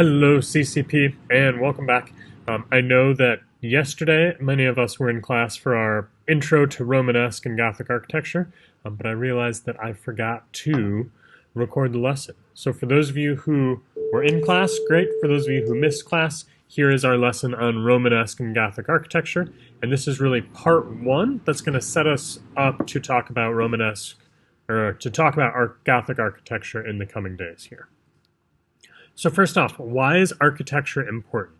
Hello, CCP, and welcome back. I know that yesterday many of us were in class for our Intro to Romanesque and Gothic Architecture, but I realized that I forgot to record the lesson. So for those of you who were in class, great. For those of you who missed class, here is our lesson on Romanesque and Gothic Architecture, and this is really part one that's going to set us up to talk about Romanesque, or to talk about our Gothic architecture in the coming days here. So first off, why is architecture important?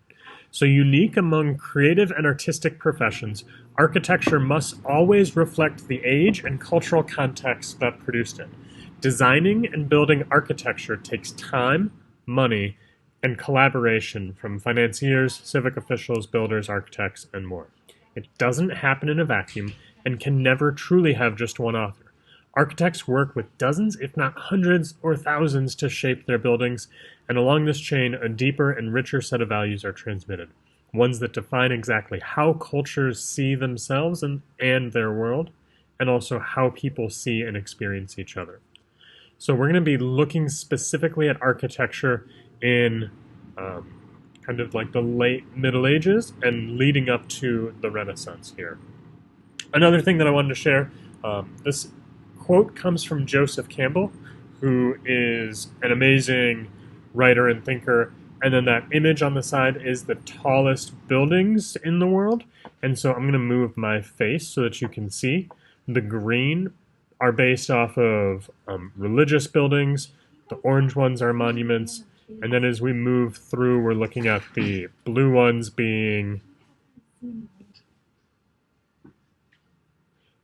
So unique among creative and artistic professions, architecture must always reflect the age and cultural context that produced it. Designing and building architecture takes time, money, and collaboration from financiers, civic officials, builders, architects, and more. It doesn't happen in a vacuum and can never truly have just one author. Architects work with dozens, if not hundreds or thousands, to shape their buildings, and along this chain, a deeper and richer set of values are transmitted, ones that define exactly how cultures see themselves and their world, and also how people see and experience each other. So we're going to be looking specifically at architecture in kind of like the late Middle Ages and leading up to the Renaissance here. Another thing that I wanted to share, this quote comes from Joseph Campbell, who is an amazing writer and thinker, and then that image on the side is the tallest buildings in the world. And so I'm going to move my face so that you can see. The green are based off of religious buildings, the orange ones are monuments, and then as we move through, we're looking at the blue ones being...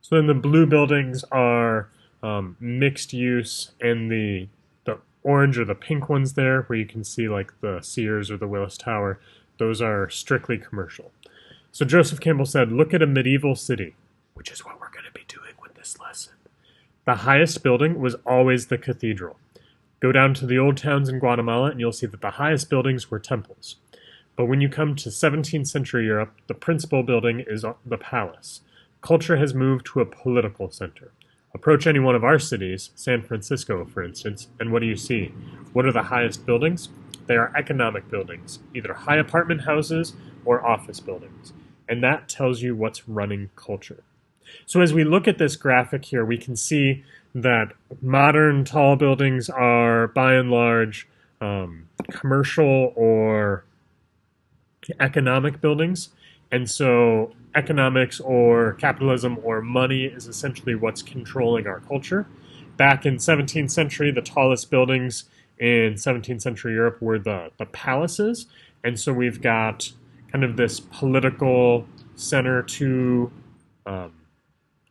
So then the blue buildings are mixed use, and the orange or the pink ones there, where you can see like the Sears or the Willis Tower, those are strictly commercial. So Joseph Campbell said, look at a medieval city, which is what we're going to be doing with this lesson. The highest building was always the cathedral. Go down to the old towns in Guatemala and you'll see that the highest buildings were temples. But when you come to 17th century Europe, the principal building is the palace. Culture has moved to a political center. Approach any one of our cities, San Francisco, for instance, and what do you see? What are the highest buildings? They are economic buildings, either high apartment houses or office buildings. And that tells you what's running culture. So as we look at this graphic here, we can see that modern tall buildings are, by and large, commercial or economic buildings. And so economics or capitalism or money is essentially what's controlling our culture. Back in 17th century, the tallest buildings in 17th century Europe were the palaces. And so we've got kind of this political center to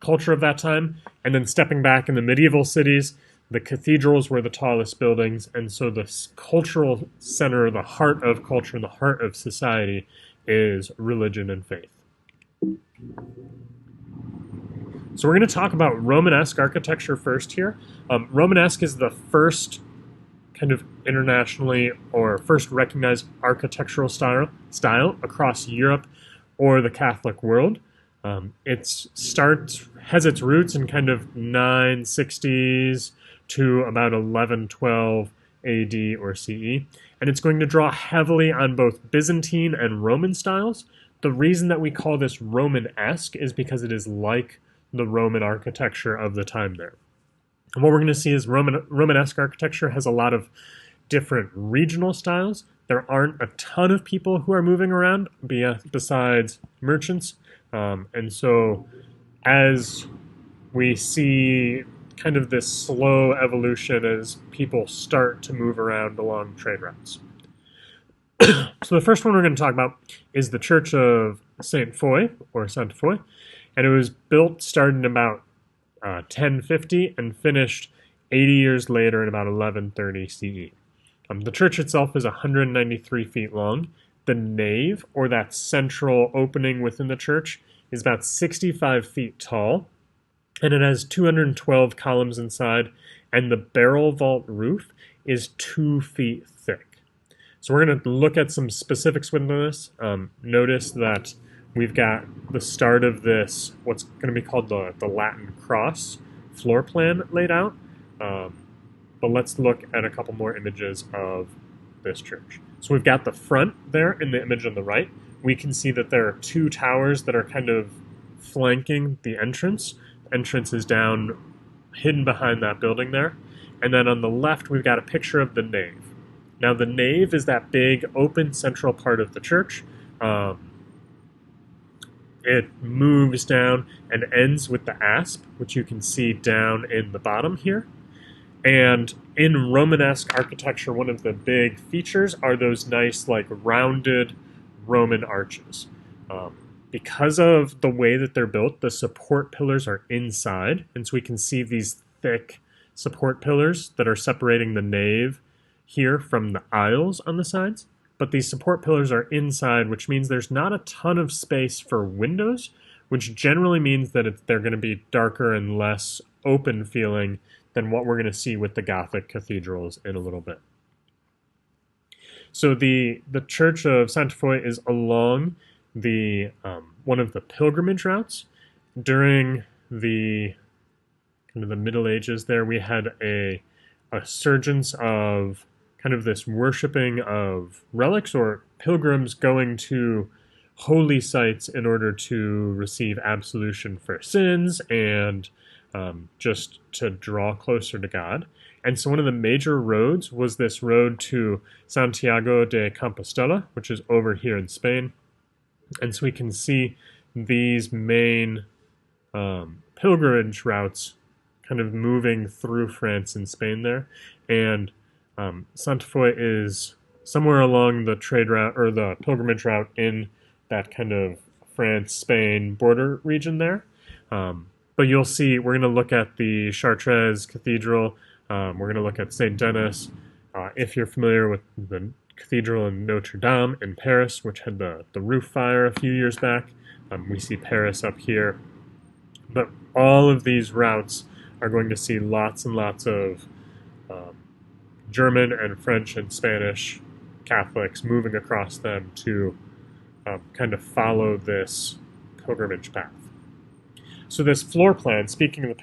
culture of that time. And then stepping back in the medieval cities, the cathedrals were the tallest buildings. And so the cultural center, the heart of culture, the heart of society is religion and faith. So we're going to talk about Romanesque architecture first here. Romanesque is the first kind of internationally or first recognized architectural style across Europe or the Catholic world. It has its roots in kind of 960s to about 1112 AD or CE, and it's going to draw heavily on both Byzantine and Roman styles. The reason that we call this Romanesque is because it is like the Roman architecture of the time there. And what we're going to see is Romanesque architecture has a lot of different regional styles. There aren't a ton of people who are moving around besides merchants. And so as we see kind of this slow evolution as people start to move around along trade routes. So the first one we're going to talk about is the Church of Saint Foy, or Sainte Foy, and it was started in about 1050 and finished 80 years later in about 1130 CE. The church itself is 193 feet long. The nave, or that central opening within the church, is about 65 feet tall, and it has 212 columns inside, and the barrel vault roof is 2 feet thick. So we're going to look at some specifics with this. Notice that we've got the start of this, what's going to be called the Latin cross floor plan laid out. But let's look at a couple more images of this church. So we've got the front there in the image on the right. We can see that there are two towers that are kind of flanking the entrance. The entrance is down, hidden behind that building there. And then on the left, we've got a picture of the nave. Now, the nave is that big, open central part of the church. It moves down and ends with the asp, which you can see down in the bottom here. And in Romanesque architecture, one of the big features are those nice, like, rounded Roman arches. Because of the way that they're built, the support pillars are inside, and so we can see these thick support pillars that are separating the nave here from the aisles on the sides. But these support pillars are inside, which means there's not a ton of space for windows, which generally means that they're going to be darker and less open feeling than what we're going to see with the Gothic cathedrals in a little bit. So the Church of Santa Fe is along the one of the pilgrimage routes. During the kind of the Middle Ages there, we had a surgence of kind of this worshiping of relics or pilgrims going to holy sites in order to receive absolution for sins and just to draw closer to God. And so one of the major roads was this road to Santiago de Compostela, which is over here in Spain. And so we can see these main pilgrimage routes kind of moving through France and Spain there. And Santa Fe is somewhere along the trade route or the pilgrimage route in that kind of France-Spain border region there. But you'll see we're going to look at the Chartres Cathedral. We're going to look at St. Denis. If you're familiar with the cathedral in Notre Dame in Paris, which had the roof fire a few years back, we see Paris up here. But all of these routes are going to see lots and lots of German and French and Spanish Catholics moving across them to kind of follow this pilgrimage path. So this floor plan, speaking of the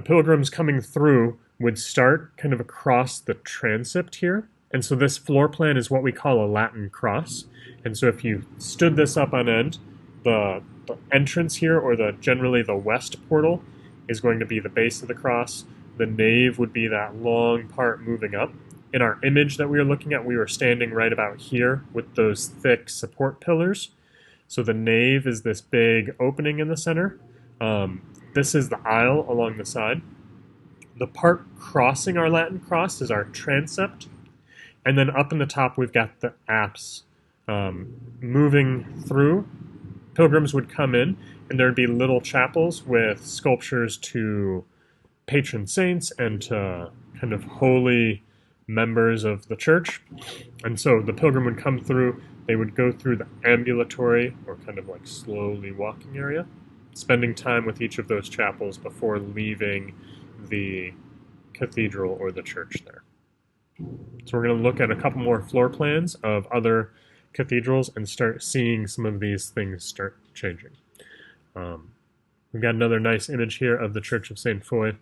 pilgrims coming through would start kind of across the transept here. And so this floor plan is what we call a Latin cross. And so if you stood this up on end, the entrance here, or generally the west portal, is going to be the base of the cross. The nave would be that long part moving up. In our image that we were looking at, we were standing right about here with those thick support pillars. So the nave is this big opening in the center. This is the aisle along the side. The part crossing our Latin cross is our transept. And then up in the top, we've got the apse moving through. Pilgrims would come in, and there'd be little chapels with sculptures to patron saints and to kind of holy members of the church. And so the pilgrim would come through, they would go through the ambulatory, or kind of like slowly walking area, spending time with each of those chapels before leaving the cathedral or the church there. So we're going to look at a couple more floor plans of other cathedrals and start seeing some of these things start changing. We've got another nice image here of the Church of St. Foy.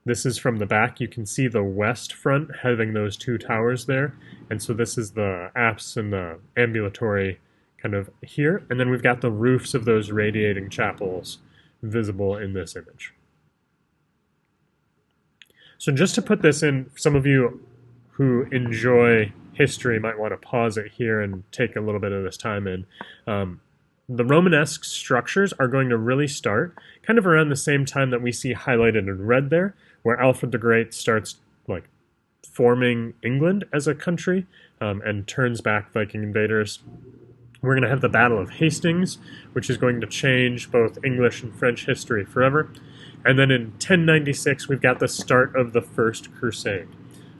This is from the back. You can see the west front having those two towers there. And so this is the apse and the ambulatory kind of here. And then we've got the roofs of those radiating chapels visible in this image. So just to put this in, some of you who enjoy history might want to pause it here and take a little bit of this time in. The Romanesque structures are going to really start kind of around the same time that we see highlighted in red there, where Alfred the Great starts like forming England as a country and turns back Viking invaders. We're going to have the Battle of Hastings, which is going to change both English and French history forever. And then in 1096, we've got the start of the First Crusade.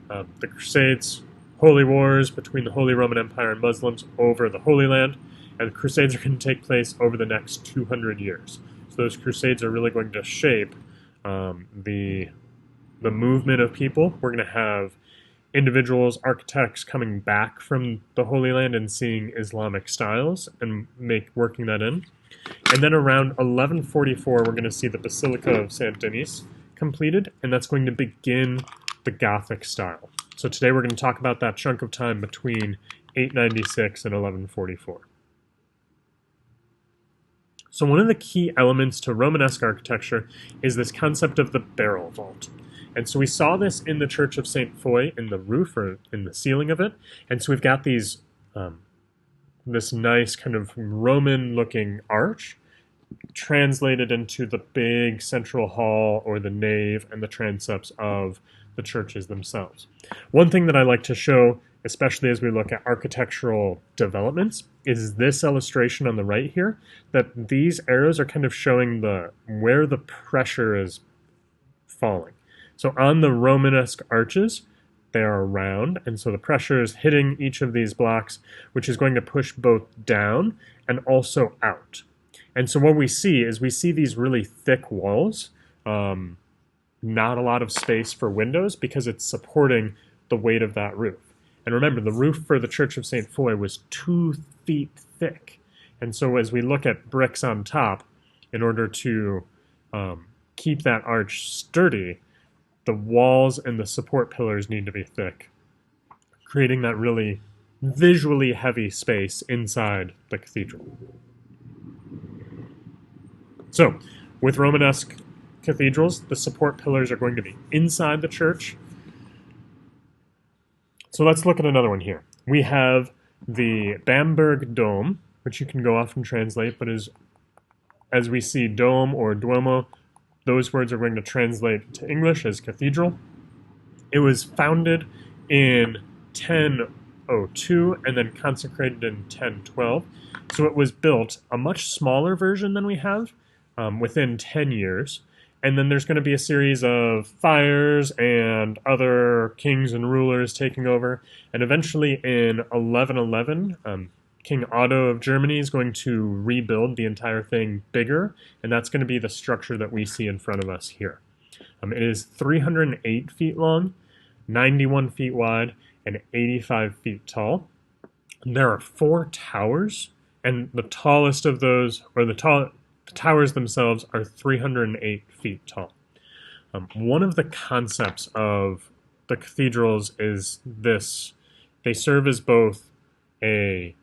The Crusades, holy wars between the Holy Roman Empire and Muslims over the Holy Land, and crusades are going to take place over the next 200 years. So those crusades are really going to shape the movement of people. We're going to have individuals, architects coming back from the Holy Land and seeing Islamic styles and working that in. And then around 1144, we're going to see the Basilica of Saint Denis completed, and that's going to begin the Gothic style. So today we're going to talk about that chunk of time between 896 and 1144. So one of the key elements to Romanesque architecture is this concept of the barrel vault. And so we saw this in the Church of St. Foy in the roof or in the ceiling of it. And so we've got these this nice kind of Roman-looking arch translated into the big central hall or the nave and the transepts of the churches themselves. One thing that I like to show, especially as we look at architectural developments, is this illustration on the right here, that these arrows are kind of showing where the pressure is falling. So on the Romanesque arches, they are round, and so the pressure is hitting each of these blocks, which is going to push both down and also out. And so what we see is these really thick walls, not a lot of space for windows because it's supporting the weight of that roof. And remember, the roof for the Church of St. Foy was 2 feet thick. And so as we look at bricks on top, in order to keep that arch sturdy, the walls and the support pillars need to be thick, creating that really visually heavy space inside the cathedral. So, with Romanesque cathedrals, the support pillars are going to be inside the church. So let's look at another one here. We have the Bamberg Dome, which you can go off and translate, but as we see dome or duomo, those words are going to translate to English as cathedral. It was founded in 1002 and then consecrated in 1012. So it was built a much smaller version than we have within 10 years. And then there's going to be a series of fires and other kings and rulers taking over. And eventually in 1111, King Otto of Germany is going to rebuild the entire thing bigger, and that's going to be the structure that we see in front of us here. It is 308 feet long, 91 feet wide, and 85 feet tall. And there are 4 towers, and the tallest of those, or the towers themselves, are 308 feet tall. One of the concepts of the cathedrals is this: they serve as both a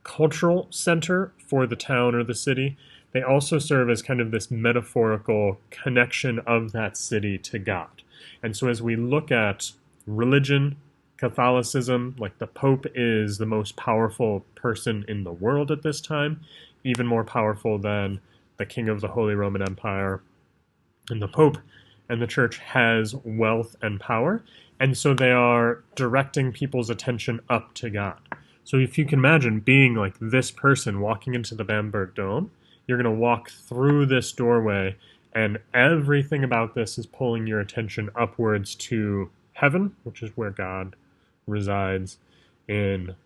cultural center for the town or the city. They also serve as kind of this metaphorical connection of that city to God. And so as we look at religion, Catholicism, like the Pope is the most powerful person in the world at this time, even more powerful than the King of the Holy Roman Empire. And the Pope and the Church has wealth and power, and so they are directing people's attention up to God. So if you can imagine being like this person walking into the Bamberg Dome, you're going to walk through this doorway, and everything about this is pulling your attention upwards to heaven, which is where God resides in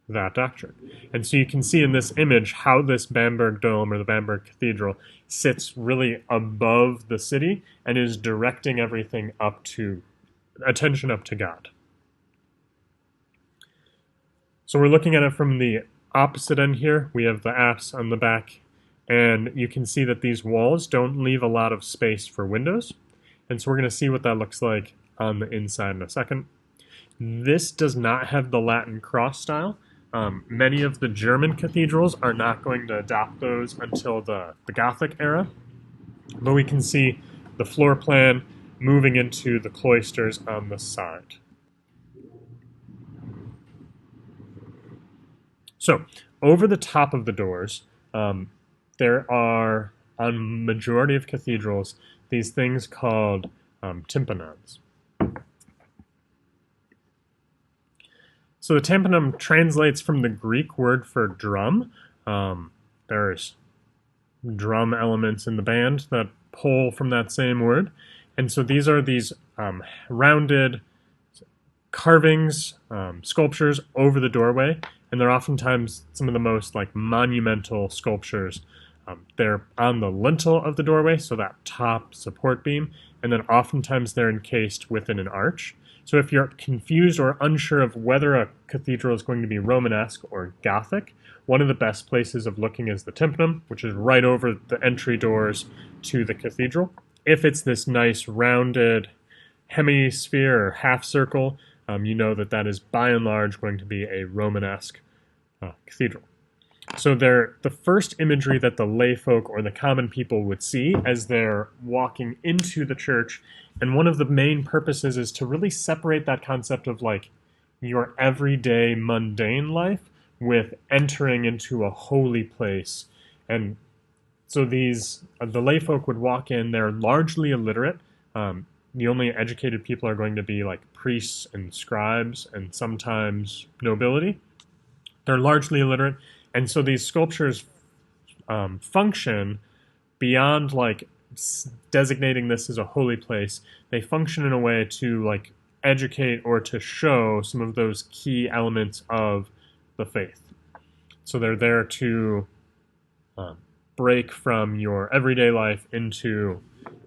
that doctrine. And so you can see in this image how this Bamberg Dome or the Bamberg Cathedral sits really above the city and is directing everything attention up to God. So we're looking at it from the opposite end here. We have the apse on the back, and you can see that these walls don't leave a lot of space for windows. And so we're going to see what that looks like on the inside in a second. This does not have the Latin cross style. Many of the German cathedrals are not going to adopt those until the Gothic era. But we can see the floor plan moving into the cloisters on the side. So, over the top of the doors, there are, on majority of cathedrals, these things called tympanons. So the tympanum translates from the Greek word for drum. There's drum elements in the band that pull from that same word. And so these are these rounded carvings, sculptures over the doorway, and they're oftentimes some of the most monumental sculptures. They're on the lintel of the doorway, so that top support beam, and then oftentimes they're encased within an arch. So if you're confused or unsure of whether a cathedral is going to be Romanesque or Gothic, one of the best places of looking is the tympanum, which is right over the entry doors to the cathedral. If it's this nice rounded hemisphere or half circle, you know that that is by and large going to be a Romanesque cathedral. So they're the first imagery that the lay folk or the common people would see as they're walking into the church. And one of the main purposes is to really separate that concept of like your everyday mundane life with entering into a holy place. And so these the lay folk would walk in, they're largely illiterate. The only educated people are going to be like priests and scribes and sometimes nobility. They're largely illiterate, and so these sculptures function beyond like designating this as a holy place. They function in a way to like educate or to show some of those key elements of the faith. So they're there to break from your everyday life into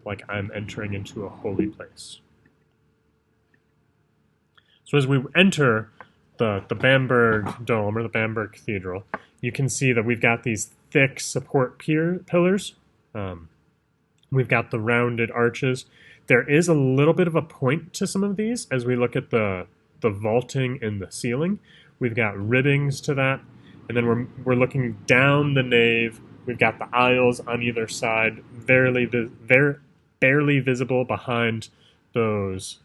like I'm entering into a holy place. So as we enter the Bamberg Dome or the Bamberg Cathedral, you can see that we've got these thick support pillars. We've got the rounded arches. There is a little bit of a point to some of these as we look at the vaulting in the ceiling. We've got ribbings to that, and then we're looking down the nave. We've got the aisles on either side, barely visible behind those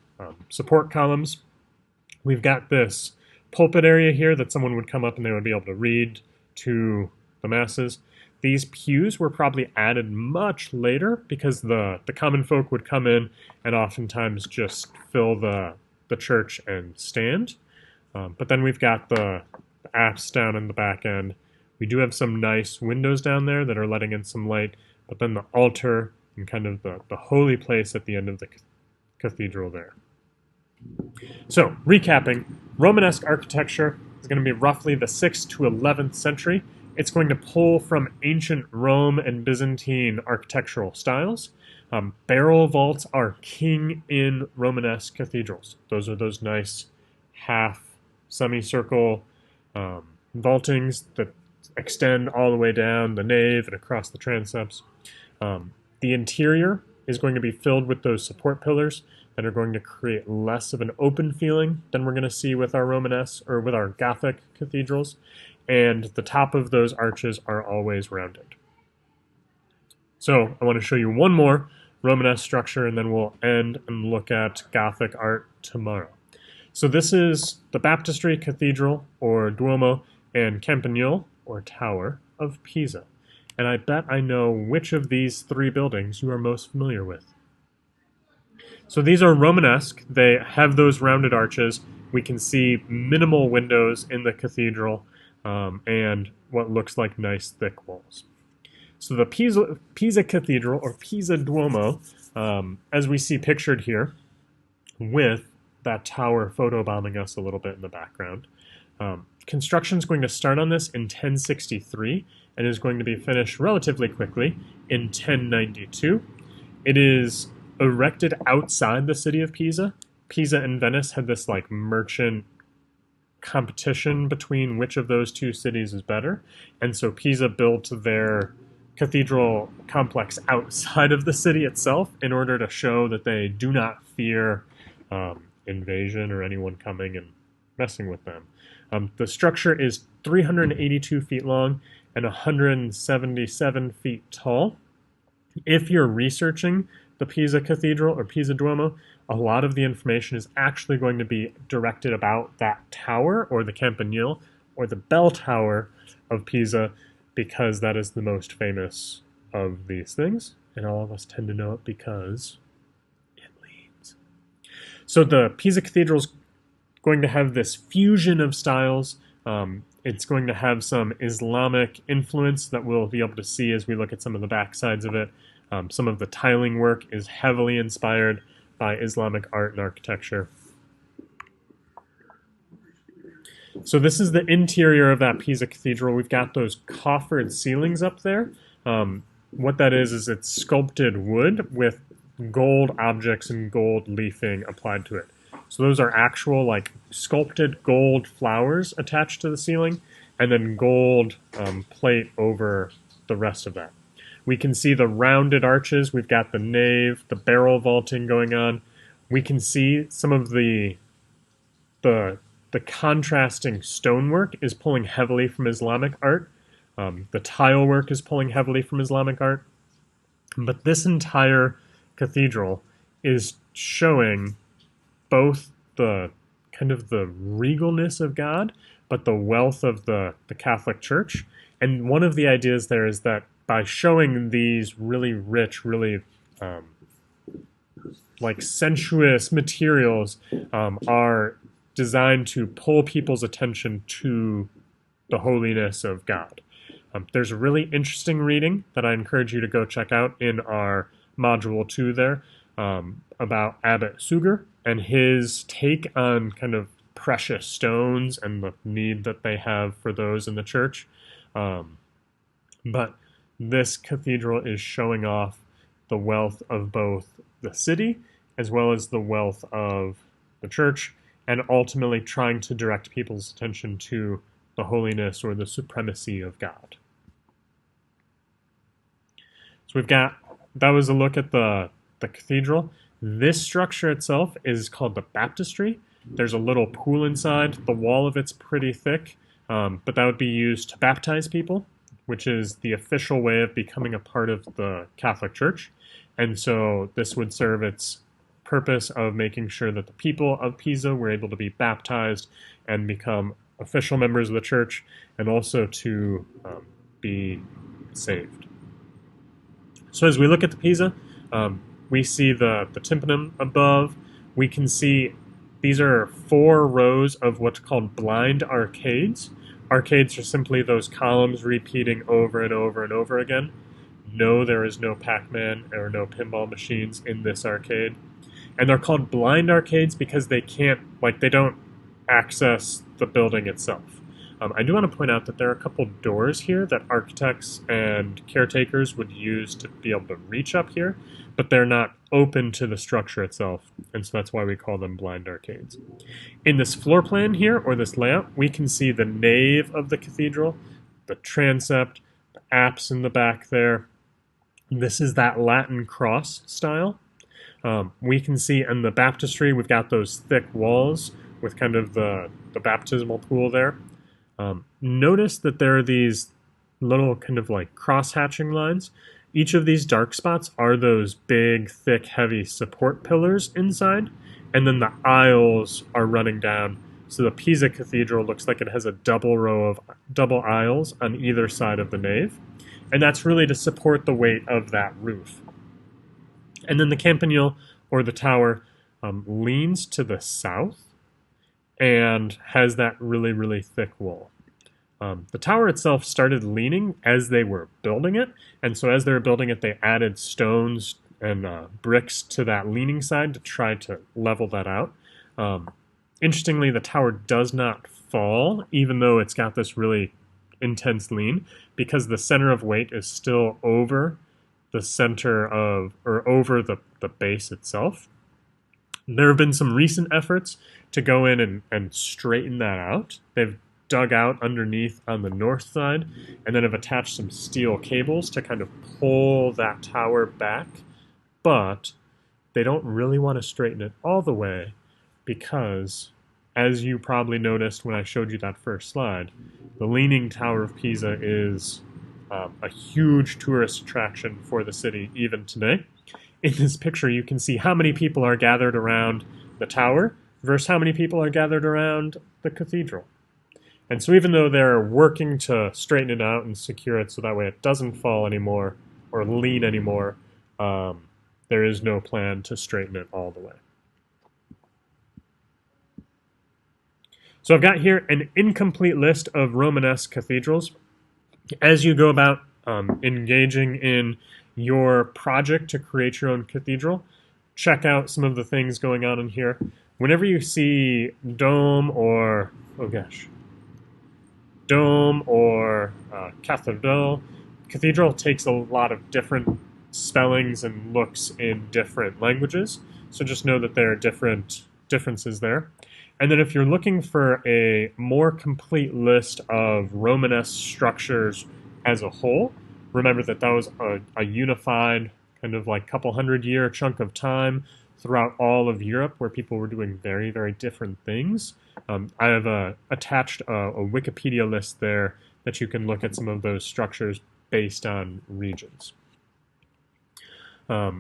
support columns. We've got this pulpit area here that someone would come up and they would be able to read to the masses. These pews were probably added much later because the common folk would come in and oftentimes just fill the church and stand. But then we've got the apse down in the back end. We do have some nice windows down there that are letting in some light, but then the altar and kind of the holy place at the end of the cathedral there. So, recapping, Romanesque architecture is going to be roughly the 6th to 11th century. It's going to pull from ancient Rome and Byzantine architectural styles. Barrel vaults are king in Romanesque cathedrals. Those are those nice half semicircle vaultings that extend all the way down the nave and across the transepts. The interior is going to be filled with those support pillars that are going to create less of an open feeling than we're going to see with our Romanesque or with our Gothic cathedrals. And the top of those arches are always rounded. So I want to show you one more Romanesque structure, and then we'll end and look at Gothic art tomorrow. So this is the Baptistry Cathedral, or Duomo, and Campanile, or Tower, of Pisa. And I bet I know which of these three buildings you are most familiar with. So these are Romanesque. They have those rounded arches. We can see minimal windows in the cathedral and what looks like nice thick walls. So the Pisa Cathedral, or Pisa Duomo, as we see pictured here, with that tower photobombing us a little bit in the background. Construction is going to start on this in 1063 and is going to be finished relatively quickly in 1092. It is erected outside the city of Pisa. Pisa and Venice had this like merchant competition between which of those two cities is better, and so Pisa built their cathedral complex outside of the city itself in order to show that they do not fear invasion or anyone coming and messing with them. The structure is 382 feet long and 177 feet tall. If you're researching the Pisa Cathedral or Pisa Duomo, a lot of the information is actually going to be directed about that tower or the Campanile or the bell tower of Pisa, because that is the most famous of these things, and all of us tend to know it because it leans. So the Pisa Cathedral is going to have this fusion of styles. It's going to have some Islamic influence that we'll be able to see as we look at some of the back sides of it. Some of the tiling work is heavily inspired by Islamic art and architecture. So this is the interior of that Pisa Cathedral. We've got those coffered ceilings up there. What that is it's sculpted wood with gold objects and gold leafing applied to it. So those are actual like sculpted gold flowers attached to the ceiling, and then gold plate over the rest of that. We can see the rounded arches. We've got the nave, the barrel vaulting going on. We can see some of the the contrasting stonework is pulling heavily from Islamic art. The tile work is pulling heavily from Islamic art. But this entire cathedral is showing both the kind of the regalness of God, but the wealth of the Catholic Church. And one of the ideas there is that by showing these really rich, really um, like sensuous materials are designed to pull people's attention to the holiness of God. There's a really interesting reading that I encourage you to go check out in our module 2 there about Abbot Suger and his take on kind of precious stones and the need that they have for those in the church. But this cathedral is showing off the wealth of both the city as well as the wealth of the church, and ultimately trying to direct people's attention to the holiness or the supremacy of God. So that was a look at the cathedral. This structure itself is called the baptistry. There's a little pool inside. The wall of it's pretty thick, but that would be used to baptize people, which is the official way of becoming a part of the Catholic Church. And so this would serve its purpose of making sure that the people of Pisa were able to be baptized and become official members of the church, and also to be saved. So as we look at the Pisa, we see the tympanum above. We can see these are 4 rows of what's called blind arcades. Arcades are simply those columns repeating over and over and over again. No, there is no Pac-Man or no pinball machines in this arcade. And they're called blind arcades because they don't access the building itself. I do want to point out that there are a couple doors here that architects and caretakers would use to be able to reach up here, but they're not open to the structure itself, and so that's why we call them blind arcades. In this floor plan here, or this layout, we can see the nave of the cathedral, the transept, the apse in the back there. This is that Latin cross style. We can see in the baptistry, we've got those thick walls with kind of the baptismal pool there. Notice that there are these little kind of like cross-hatching lines. Each of these dark spots are those big, thick, heavy support pillars inside, and then the aisles are running down. So the Pisa Cathedral looks like it has a double row of double aisles on either side of the nave, and that's really to support the weight of that roof. And then the campanile, or the tower, leans to the south and has that really, really thick wall. The tower itself started leaning as they were building it, and so as they were building it, they added stones and bricks to that leaning side to try to level that out. Interestingly, the tower does not fall, even though it's got this really intense lean, because the center of weight is still over the center of, or over the base itself. There have been some recent efforts to go in and straighten that out. They've dug out underneath on the north side and then have attached some steel cables to kind of pull that tower back, but they don't really want to straighten it all the way because, as you probably noticed when I showed you that first slide, the Leaning Tower of Pisa is a huge tourist attraction for the city even today. In this picture, you can see how many people are gathered around the tower versus how many people are gathered around the cathedral. And so even though they're working to straighten it out and secure it so that way it doesn't fall anymore or lean anymore, there is no plan to straighten it all the way. So I've got here an incomplete list of Romanesque cathedrals. As you go about engaging in your project to create your own cathedral, check out some of the things going on in here. Whenever you see dome or cathedral takes a lot of different spellings and looks in different languages, so just know that there are differences there. And then if you're looking for a more complete list of Romanesque structures as a whole, remember that that was a unified kind of like couple 100-year chunk of time throughout all of Europe where people were doing very, very different things. I have attached a Wikipedia list there that you can look at some of those structures based on regions. I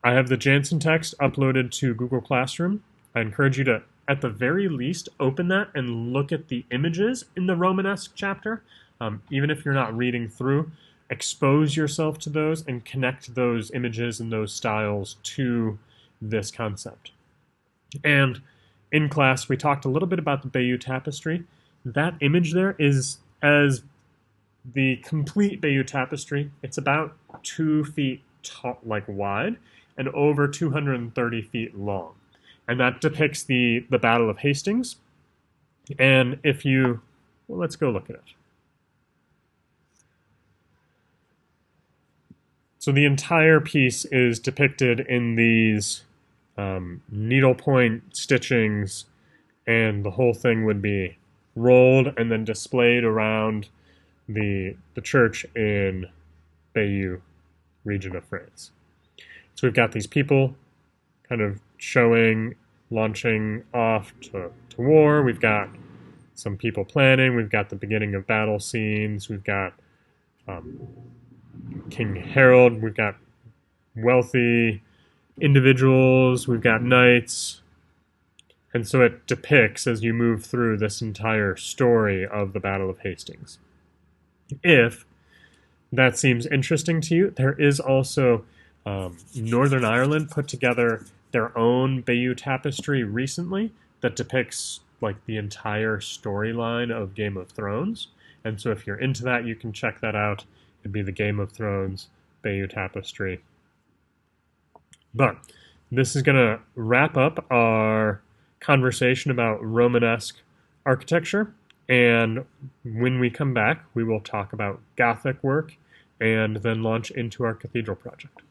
have the Jansen text uploaded to Google Classroom. I encourage you to, at the very least, open that and look at the images in the Romanesque chapter. Even if you're not reading through, expose yourself to those and connect those images and those styles to this concept. And in class, we talked a little bit about the Bayeux Tapestry. That image there is as the complete Bayeux Tapestry. It's about 2 feet tall, like wide, and over 230 feet long. And that depicts the Battle of Hastings. And if you, well, let's go look at it. So the entire piece is depicted in these needlepoint stitchings, and the whole thing would be rolled and then displayed around the church in Bayeux region of France. So we've got these people kind of showing, launching off to war. We've got some people planning. We've got the beginning of battle scenes. We've got King Harold. We've got wealthy individuals. We've got knights. And so it depicts, as you move through, this entire story of the Battle of Hastings. If that seems interesting to you, there is also Northern Ireland put together their own Bayeux Tapestry recently that depicts like the entire storyline of Game of Thrones. And so if you're into that, you can check that out. It'd be the Game of Thrones Bayeux Tapestry. But this is going to wrap up our conversation about Romanesque architecture. And when we come back, we will talk about Gothic work and then launch into our cathedral project.